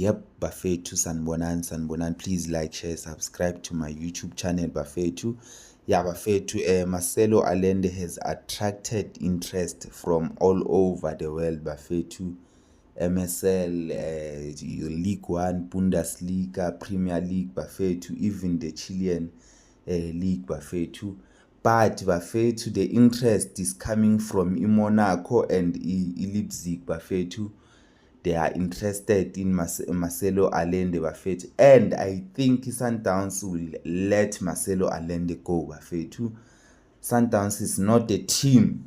Yep, bafethu sanibonani. Please like, share, subscribe to my YouTube channel bafethu. Yeah, bafethu, Marcelo Allende has attracted interest from all over the world bafethu. MSL, League One, Bundesliga, Premier League bafethu, even the Chilean league bafethu. But bafethu, the interest is coming from Monaco and Leipzig bafethu. They are interested in Marcelo Allende bafethu, and I think Sundowns will let Marcelo Allende go bafethu. Sundowns is not a team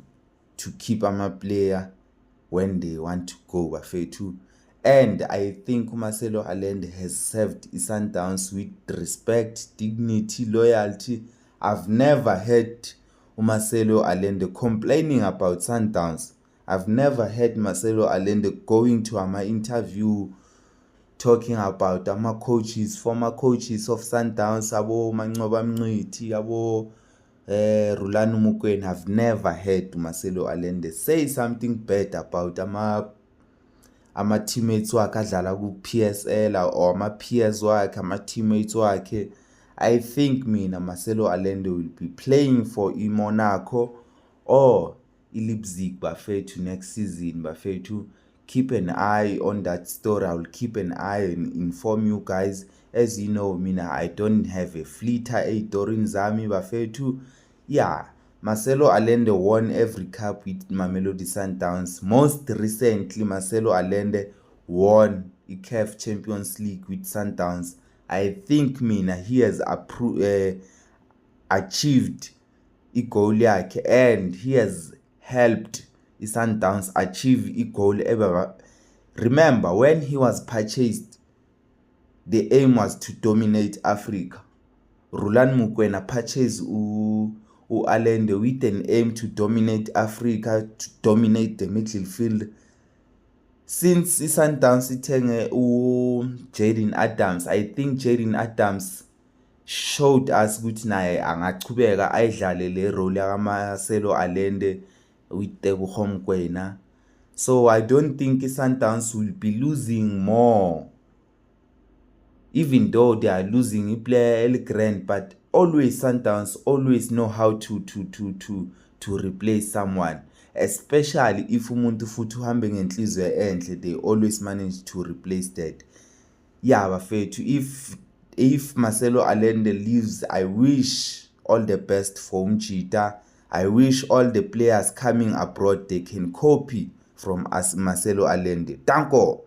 to keep a player when they want to go bafethu, and I think Marcelo Allende has served Sundowns with respect, dignity, loyalty. I've never heard Marcelo Allende complaining about Sundowns. I've never heard Marcelo Allende going to an interview talking about coaches, former coaches of Sundowns, abo Mancoba Mnciti, abo Rulani Mokoena. I've never heard Marcelo Allende say something bad about ama teammates wakhe adlala ku PSL or ama peers wakhe, ama teammates wakhe. I think Marcelo Allende will be playing for Monaco or Leipzig bafethu next season bafethu. Keep an eye on that story. I will keep an eye and inform you guys. As you know, I don't have a flitter during zami bafethu. Yeah, Marcelo Allende won every cup with Mamelodi Sundowns. Most recently, Marcelo Allende won the CAF Champions League with Sundowns. I think he has achieved a goal yakhe, and he has helped Sundowns achieve a goal ever. Remember, when he was purchased, the aim was to dominate Africa. Rulani Mokoena purchased Allende with an aim to dominate Africa, to dominate the midfield. Since Sundowns ithenge Jaden Adams, I think Jaden Adams showed us ukuthi naye angachubeka ayidlale le role ya Marcelo Allende with Tebogo Mokoena. So I don't think Sundowns will be losing more, even though they are losing a player El Grand, but always Sundowns always know how to replace someone, especially if umuntu futhi uhambe ngenhliziyo enhle, they always manage to replace that. Yeah bafethu, if Marcelo Allende leaves, I wish all the best for Mchita. I wish all the players coming abroad they can copy from Marcelo Allende. Danko.